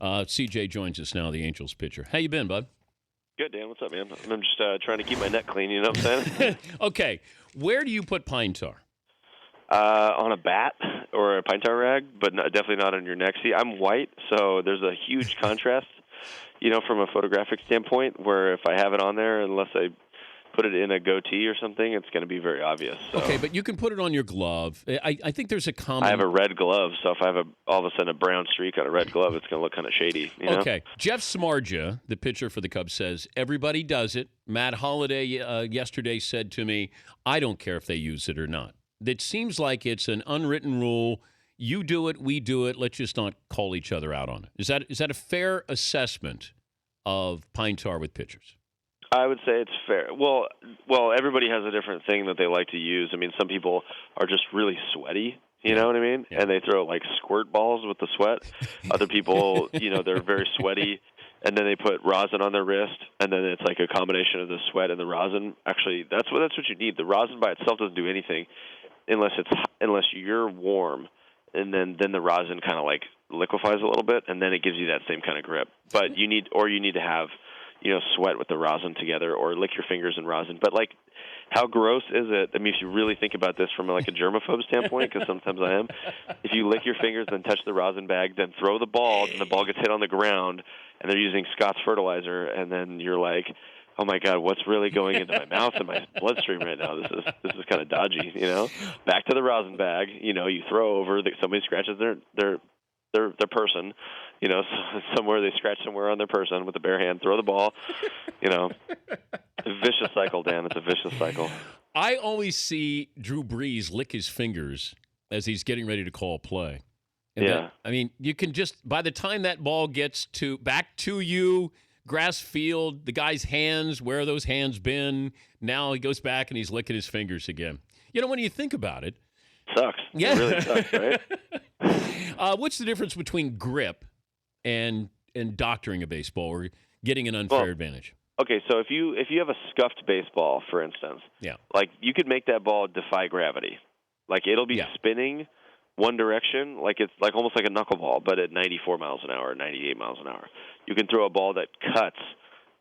CJ joins us now, the Angels pitcher. How you been, bud? Good, Dan. What's up, man? I'm just trying to keep my neck clean, you know what I'm saying? Okay. Where do you put pine tar? On a bat or a pine tar rag, but definitely not on your neck. See, I'm white, so there's a huge contrast, from a photographic standpoint, where if I have it on there, unless I put it in a goatee or something, it's going to be very obvious. So. Okay, but you can put it on your glove. I think there's a common... I have a red glove, so if I have all of a sudden a brown streak on a red glove, it's going to look kind of shady. Okay. Jeff Smarja, the pitcher for the Cubs, says everybody does it. Matt Holliday yesterday said to me, I don't care if they use it or not. It seems like it's an unwritten rule. You do it, we do it. Let's just not call each other out on it. Is that a fair assessment of pine tar with pitchers? I would say it's fair. Well, everybody has a different thing that they like to use. I mean, some people are just really sweaty, you know what I mean? Yeah. And they throw like squirt balls with the sweat. Other people, they're very sweaty, and then they put rosin on their wrist, and then it's like a combination of the sweat and the rosin. Actually, that's what you need. The rosin by itself doesn't do anything unless you're warm, and then the rosin kind of like liquefies a little bit, and then it gives you that same kind of grip. But you need to have sweat with the rosin together, or lick your fingers in rosin. But, like, how gross is it? I mean, if you really think about this from, like, a germaphobe standpoint, because sometimes I am, if you lick your fingers, then touch the rosin bag, then throw the ball, and the ball gets hit on the ground, and they're using Scott's fertilizer, and then you're like, oh, my God, what's really going into my mouth and my bloodstream right now? This is kind of dodgy, Back to the rosin bag, you throw over, somebody scratches their person, somewhere they scratch somewhere on their person with a bare hand, throw the ball, a vicious cycle, Dan. It's a vicious cycle. I always see Drew Brees lick his fingers as he's getting ready to call play. And you can just, by the time that ball gets back to you, grass field, the guy's hands, where are those hands been? Now he goes back and he's licking his fingers again. When you think about it. Sucks. Yeah. It really sucks, right? What's the difference between grip and doctoring a baseball or getting an unfair advantage? Okay, so if you have a scuffed baseball, for instance, like you could make that ball defy gravity. Like it'll be spinning one direction, like it's like almost like a knuckleball, but at 94 miles an hour, 98 miles an hour. You can throw a ball that cuts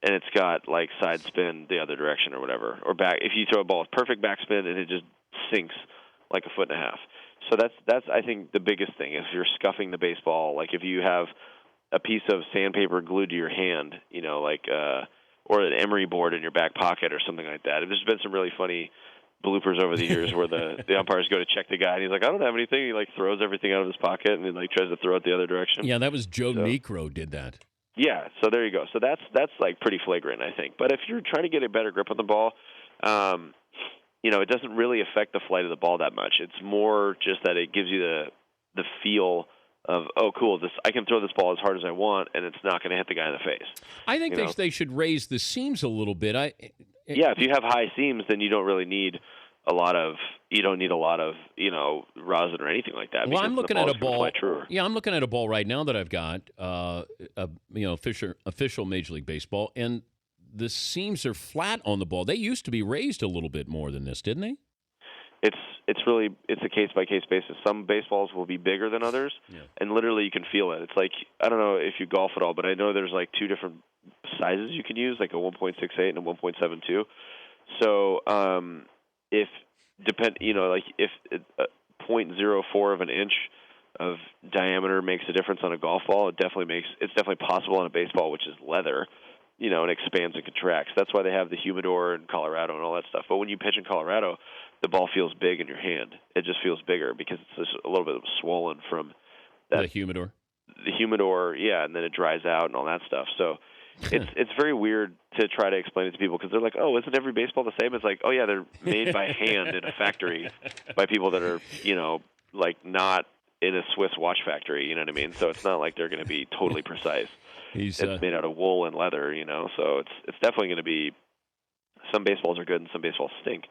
and it's got like side spin the other direction or whatever, or back. If you throw a ball with perfect backspin and it just sinks like a foot and a half. So that's I think the biggest thing. If you're scuffing the baseball, like if you have a piece of sandpaper glued to your hand, or an emery board in your back pocket or something like that. There's been some really funny bloopers over the years where the umpires go to check the guy and he's like, I don't have anything. He like throws everything out of his pocket and he like tries to throw it the other direction. Yeah, that was Joe Niekro did that. Yeah, so there you go. So that's like pretty flagrant, I think. But if you're trying to get a better grip on the ball, it doesn't really affect the flight of the ball that much. It's more just that it gives you the feel of, oh, cool, I can throw this ball as hard as I want, and it's not going to hit the guy in the face. I think they should raise the seams a little bit. If you have high seams, then you don't really need a lot of rosin or anything like that. Well, I'm looking at a ball. Yeah, I'm looking at a ball right now that I've got, official Major League Baseball, and the seams are flat on the ball. They used to be raised a little bit more than this, didn't they? It's a case-by-case basis. Some baseballs will be bigger than others, and literally you can feel it. It's like, I don't know if you golf at all, but I know there's like two different sizes you can use, like a 1.68 and a 1.72. So if 0.04 of an inch of diameter makes a difference on a golf ball, it's definitely possible on a baseball, which is leather. And expands and contracts. That's why they have the humidor in Colorado and all that stuff. But when you pitch in Colorado, the ball feels big in your hand. It just feels bigger because it's just a little bit swollen from that. The humidor? The humidor, yeah, and then it dries out and all that stuff. So it's very weird to try to explain it to people because they're like, oh, isn't every baseball the same? It's like, oh, yeah, they're made by hand in a factory by people that are, like not in a Swiss watch factory, you know what I mean? So it's not like they're going to be totally precise. It's made out of wool and leather, so it's definitely going to be – some baseballs are good and some baseballs stink.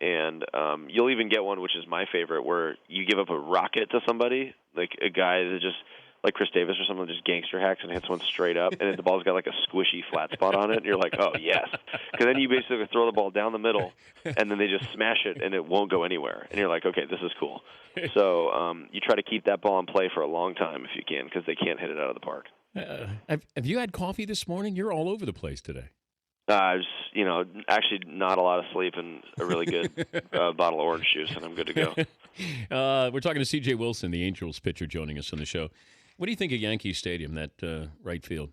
And you'll even get one, which is my favorite, where you give up a rocket to somebody, like a guy that just – like Chris Davis or someone just gangster hacks and hits one straight up, and the ball's got like a squishy flat spot on it, and you're like, oh, yes. Because then you basically throw the ball down the middle, and then they just smash it, and it won't go anywhere. And you're like, okay, this is cool. So you try to keep that ball in play for a long time if you can, because they can't hit it out of the park. Have you had coffee this morning? You're all over the place today. I was, actually not a lot of sleep and a really good bottle of orange juice, and I'm good to go. We're talking to C.J. Wilson, the Angels pitcher, joining us on the show. What do you think of Yankee Stadium, that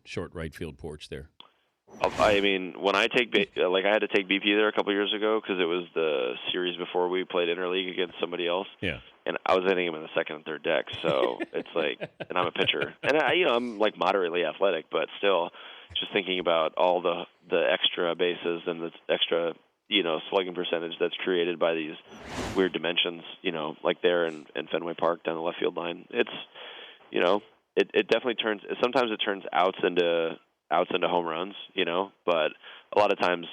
short right field porch there? I mean, when I take I had to take BP there a couple years ago because it was the series before we played interleague against somebody else. Yeah. And I was hitting him in the second and third deck, so it's like, and I'm a pitcher, and I'm like moderately athletic, but still, just thinking about all the extra bases and the extra slugging percentage that's created by these weird dimensions, like there in Fenway Park down the left field line. It's it definitely turns. Sometimes it turns outs into home runs, but a lot of times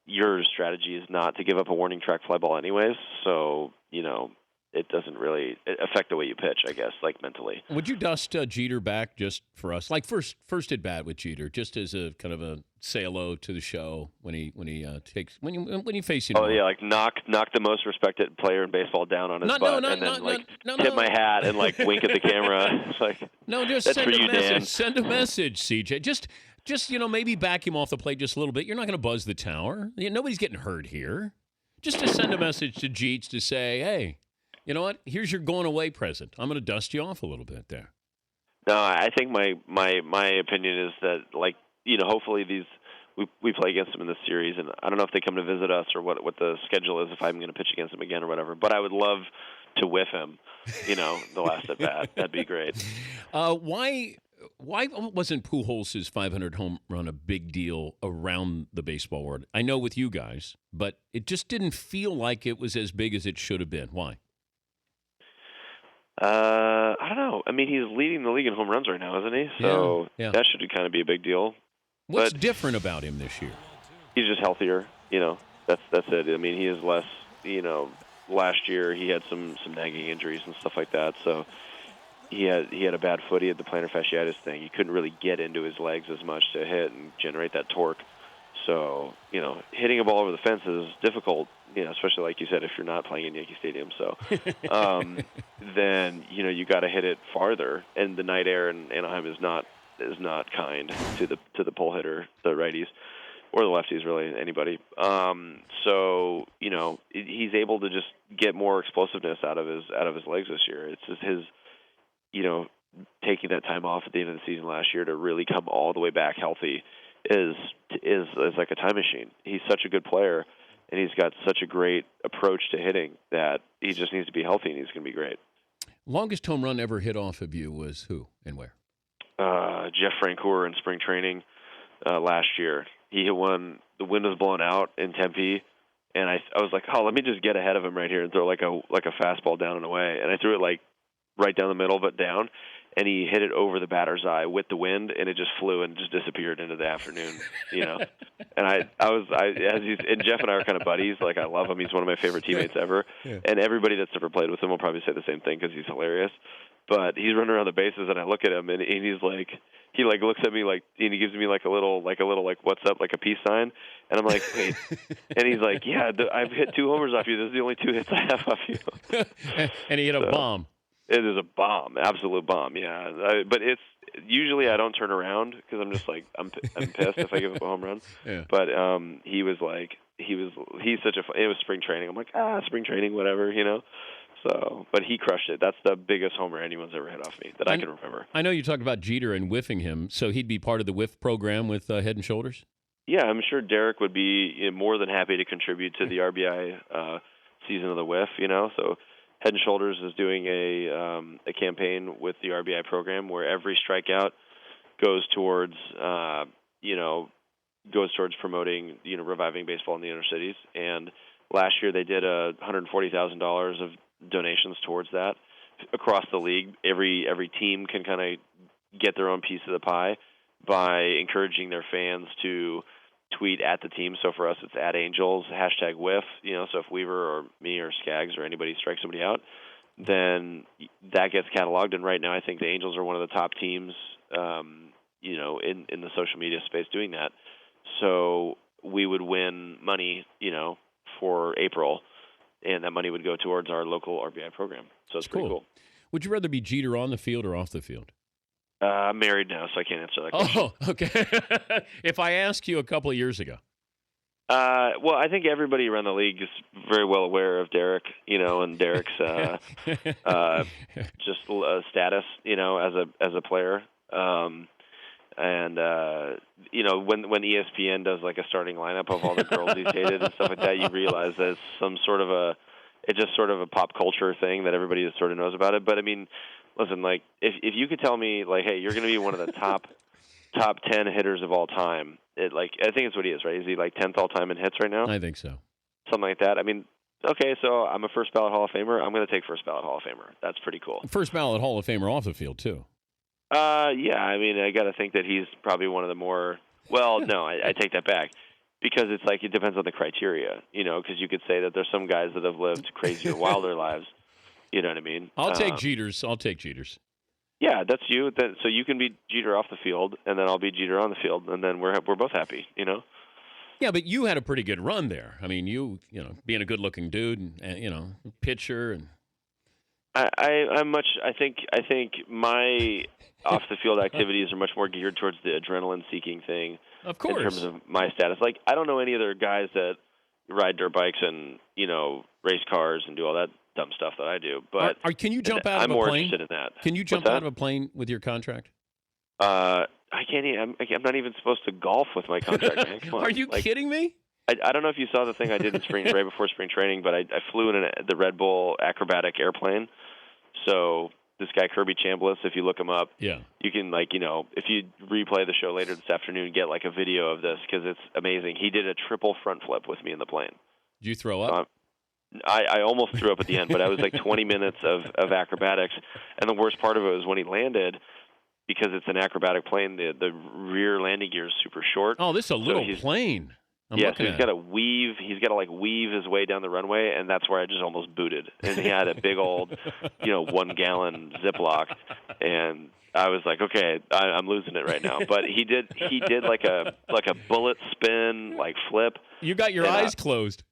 your strategy is not to give up a warning track fly ball anyways, so it doesn't really affect the way you pitch, I guess, like mentally. Would you dust Jeter back just for us, like first at bat with Jeter, just as a kind of a say hello to the show when you face him? Oh yeah, like knock the most respected player in baseball down on his butt, and then tip my hat and like wink at the camera. It's like, no, just that's send for a you, message. Dan. Send a message, CJ. Just maybe back him off the plate just a little bit. You're not going to buzz the tower. Nobody's getting hurt here. Just to send a message to Jeets to say, hey, you know what? Here's your going away present. I'm going to dust you off a little bit there. No, I think my opinion is that, hopefully we play against them in this series, and I don't know if they come to visit us or what the schedule is if I'm going to pitch against them again or whatever. But I would love to whiff him, the last at bat. That'd be great. Why wasn't Pujols' 500 home run a big deal around the baseball world? I know with you guys, but it just didn't feel like it was as big as it should have been. Why? I don't know. I mean, he's leading the league in home runs right now, isn't he? So yeah. That should kind of be a big deal. What's different about him this year? He's just healthier. That's it. I mean, he is less. Last year he had some nagging injuries and stuff like that. So he had a bad foot. He had the plantar fasciitis thing. He couldn't really get into his legs as much to hit and generate that torque. So hitting a ball over the fence is difficult. Especially like you said, if you're not playing in Yankee Stadium. So then you got to hit it farther, and the night air in Anaheim is not kind to the pull hitter, the righties or the lefties, really anybody. So he's able to just get more explosiveness out of his legs this year. It's just his taking that time off at the end of the season last year to really come all the way back healthy is like a time machine. He's such a good player, and he's got such a great approach to hitting that he just needs to be healthy, and he's going to be great. Longest home run ever hit off of you was who and where? Jeff Francoeur in spring training last year. He hit one. The wind was blowing out in Tempe, and I was like, oh, let me just get ahead of him right here and throw like a fastball down and away. And I threw it like right down the middle, but down. And he hit it over the batter's eye with the wind, and it just flew and just disappeared into the afternoon, And and Jeff and I are kind of buddies. Like, I love him. He's one of my favorite teammates ever. Yeah. And everybody that's ever played with him will probably say the same thing because he's hilarious. But he's running around the bases, and I look at him, and he's like, he looks at me like, and he gives me like a little what's up, like a peace sign. And I'm like, wait. And he's like, yeah, I've hit 2 homers off you. This is the only 2 hits I have off you. And he hit a bomb. It is a bomb, absolute bomb. Yeah, but it's usually I don't turn around because I'm just like I'm pissed if I give up a home run. Yeah. But he's such a. It was spring training. I'm like spring training, whatever, So, but he crushed it. That's the biggest homer anyone's ever hit off me that I can remember. I know you talked about Jeter and whiffing him, so he'd be part of the whiff program with Head and Shoulders. Yeah, I'm sure Derek would be more than happy to contribute to the RBI season of the whiff. So. Head and Shoulders is doing a campaign with the RBI program where every strikeout goes towards promoting reviving baseball in the inner cities. And last year they did $140,000 of donations towards that across the league. Every team can kind of get their own piece of the pie by encouraging their fans to tweet at the team. So for us, it's @Angels, #whiff. So if Weaver or me or Skaggs or anybody strikes somebody out, then that gets cataloged. And right now, I think the Angels are one of the top teams, in the social media space doing that. So we would win money, for April, and that money would go towards our local RBI program. So it's pretty cool. Would you rather be Jeter on the field or off the field? I'm married now, so I can't answer that question. Oh, okay. If I asked you a couple of years ago. Well, I think everybody around the league is very well aware of Derek, and Derek's just status, as a player. And when ESPN does like a starting lineup of all the girls he's dated and stuff like that, you realize that it's just sort of a pop culture thing that everybody just sort of knows about it. But I mean, listen, like if you could tell me like, hey, you're going to be one of the top 10 hitters of all time, I think it's what he is, right? Is he like 10th all time in hits right now? I think so. Something like that. I mean, okay, so I'm a first ballot Hall of Famer. I'm going to take first ballot Hall of Famer. That's pretty cool. First ballot Hall of Famer off the field too. Yeah. I mean, I got to think that he's probably one of the more. Well, no, I take that back because it's like it depends on the criteria, because you could say that there's some guys that have lived crazier, wilder lives. You know what I mean? I'll take Jeters. Yeah, that's you. So you can be Jeter off the field, and then I'll be Jeter on the field, and then we're both happy. Yeah, but you had a pretty good run there. I mean, you being a good-looking dude, and pitcher, and I think my off the field activities are much more geared towards the adrenaline seeking thing. Of course. In terms of my status, like I don't know any other guys that ride dirt bikes and race cars and do all that dumb stuff that I do. But can you jump out of a plane? I'm more interested in that. Can you jump out of a plane with your contract? I can't. I'm not even supposed to golf with my contract, man. Come on. Are you kidding me? I don't know if you saw the thing I did in right before spring training, but I flew in the Red Bull acrobatic airplane. So this guy Kirby Chambliss, if you look him up, yeah, you can if you replay the show later this afternoon, get like a video of this because it's amazing. He did a triple front flip with me in the plane. Did you throw up? I almost threw up at the end, but I was like 20 minutes of acrobatics, and the worst part of it was when he landed. Because it's an acrobatic plane, the rear landing gear is super short. Oh, this is a little plane. So he's got to weave. He's got to weave his way down the runway, and that's where I just almost booted. And he had a big old, 1 gallon Ziploc, and I was like, okay, I'm losing it right now. But he did like a bullet spin, flip. You got your eyes closed.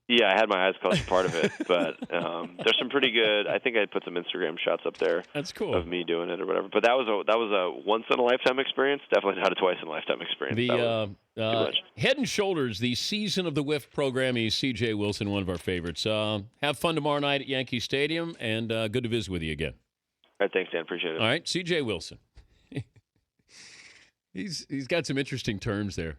Yeah, I had my eyes closed for part of it, but there's some pretty good. I think I put some Instagram shots up there. That's cool Of me doing it or whatever. But that was a once in a lifetime experience. Definitely not a twice in a lifetime experience. The Head and Shoulders, the season of the Whiff program. He's C.J. Wilson, one of our favorites. Have fun tomorrow night at Yankee Stadium, and good to visit with you again. All right, thanks, Dan. Appreciate it. All right, C.J. Wilson. He's got some interesting terms there.